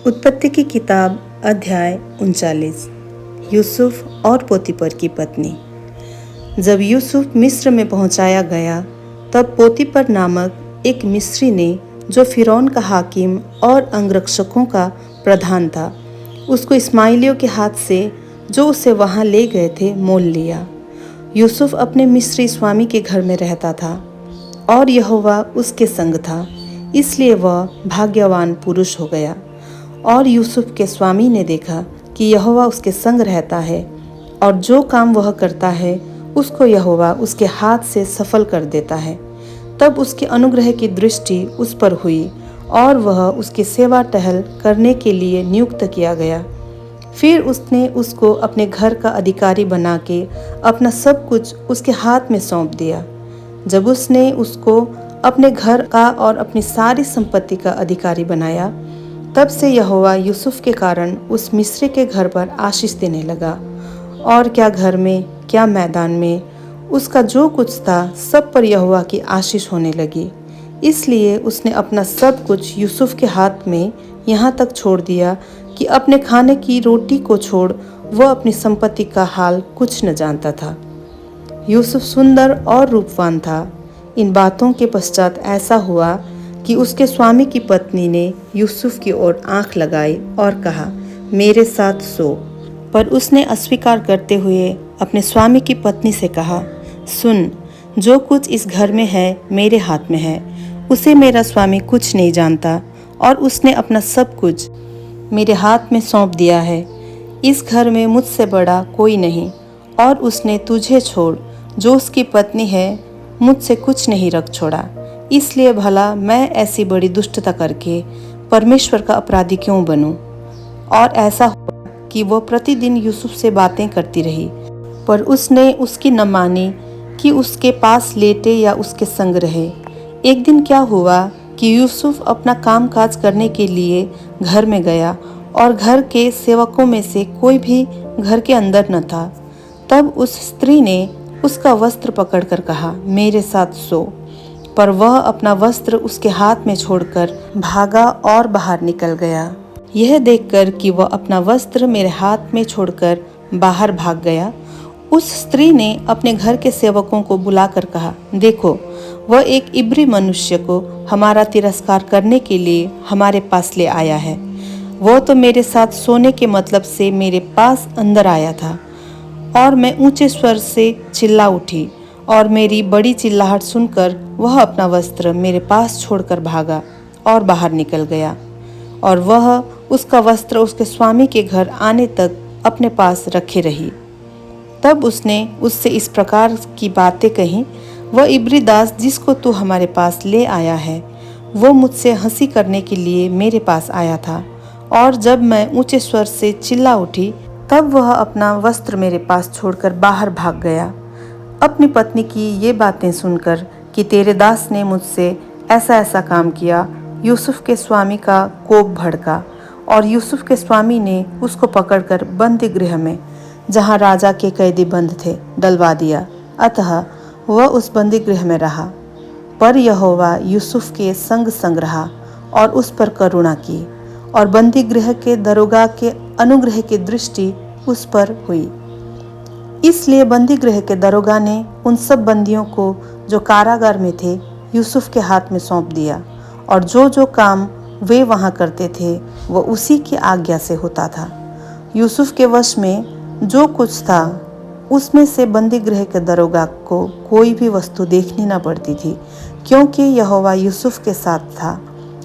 उत्पत्ति की किताब अध्याय 39। यूसुफ और पोतीपर की पत्नी। जब यूसुफ मिस्र में पहुंचाया गया तब पोतीपर नामक एक मिस्री ने, जो फिरौन का हाकिम और अंगरक्षकों का प्रधान था, उसको इस्माइलियों के हाथ से जो उसे वहां ले गए थे मोल लिया। यूसुफ अपने मिस्री स्वामी के घर में रहता था और यहोवा उसके संग था, इसलिए वह भाग्यवान पुरुष हो गया। और यूसुफ के स्वामी ने देखा कि यहोवा उसके संग रहता है और जो काम वह करता है उसको यहोवा उसके हाथ से सफल कर देता है। तब उसके अनुग्रह की दृष्टि उस पर हुई और वह उसकी सेवा टहल करने के लिए नियुक्त किया गया। फिर उसने उसको अपने घर का अधिकारी बना के अपना सब कुछ उसके हाथ में सौंप दिया। जब उसने उसको अपने घर का और अपनी सारी संपत्ति का अधिकारी बनाया, तब से यहोवा यूसुफ के कारण उस मिस्री के घर पर आशीष देने लगा। और क्या घर में क्या मैदान में, उसका जो कुछ था सब पर यहोवा की आशीष होने लगी। इसलिए उसने अपना सब कुछ यूसुफ के हाथ में यहाँ तक छोड़ दिया कि अपने खाने की रोटी को छोड़ वह अपनी संपत्ति का हाल कुछ न जानता था। यूसुफ सुंदर और रूपवान था। इन बातों के पश्चात ऐसा हुआ कि उसके स्वामी की पत्नी ने यूसुफ की ओर आंख लगाई और कहा, मेरे साथ सो। पर उसने अस्वीकार करते हुए अपने स्वामी की पत्नी से कहा, सुन, जो कुछ इस घर में है मेरे हाथ में है, उसे मेरा स्वामी कुछ नहीं जानता और उसने अपना सब कुछ मेरे हाथ में सौंप दिया है। इस घर में मुझसे बड़ा कोई नहीं और उसने तुझे छोड़ जो उसकी पत्नी है मुझसे कुछ नहीं रख छोड़ा। इसलिए भला मैं ऐसी बड़ी दुष्टता करके परमेश्वर का अपराधी क्यों बनूं? और ऐसा हुआ कि वो प्रतिदिन यूसुफ से बातें करती रही, पर उसने उसकी न मानी कि उसके पास लेटे या उसके संग रहे। एक दिन क्या हुआ कि यूसुफ अपना काम काज करने के लिए घर में गया और घर के सेवकों में से कोई भी घर के अंदर न था। तब उस स्त्री ने उसका वस्त्र पकड़कर कहा, मेरे साथ सो। पर वह अपना वस्त्र उसके हाथ में छोड़कर भागा और बाहर निकल गया। यह देखकर कि वह अपना वस्त्र मेरे हाथ में छोड़कर बाहर भाग गया, उस स्त्री ने अपने घर के सेवकों को बुलाकर कहा, देखो, वह एक इब्री मनुष्य को हमारा तिरस्कार करने के लिए हमारे पास ले आया है। वह तो मेरे साथ सोने के मतलब से मेरे पास अंदर आया था और मैं ऊंचे स्वर से चिल्ला उठी और मेरी बड़ी चिल्लाहट सुनकर वह अपना वस्त्र मेरे पास छोड़कर भागा और बाहर निकल गया। और वह उसका वस्त्र उसके स्वामी के घर आने तक अपने पास रखे रही। तब उसने उससे इस प्रकार की बातें कहीं, वह इब्री दास जिसको तू हमारे पास ले आया है, वो मुझसे हंसी करने के लिए मेरे पास आया था। और जब मैं ऊंचे स्वर से चिल्ला उठी तब वह अपना वस्त्र मेरे पास छोड़कर बाहर भाग गया। अपनी पत्नी की ये बातें सुनकर कि तेरे दास ने मुझसे ऐसा ऐसा काम किया, यूसुफ के स्वामी का कोप भड़का और यूसुफ के स्वामी ने उसको पकड़कर बंदी गृह में, जहाँ राजा के कैदी बंद थे, डलवा दिया। अतः वह उस बंदी गृह में रहा। पर यहोवा यूसुफ के संग संग रहा और उस पर करुणा की और बंदी गृह के दरोगा के अनुग्रह की दृष्टि उस पर हुई। इसलिए बंदी गृह के दरोगा ने उन सब बंदियों को जो कारागार में थे यूसुफ के हाथ में सौंप दिया और जो जो काम वे वहाँ करते थे वह उसी की आज्ञा से होता था। यूसुफ के वश में जो कुछ था उसमें से बंदी गृह के दरोगा को कोई भी वस्तु देखनी न पड़ती थी, क्योंकि यहोवा यूसुफ के साथ था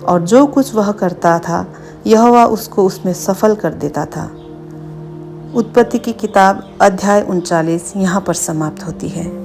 और जो कुछ वह करता था यहोवा उसको उसमें सफल कर देता था। उत्पत्ति की किताब अध्याय 39 यहाँ पर समाप्त होती है।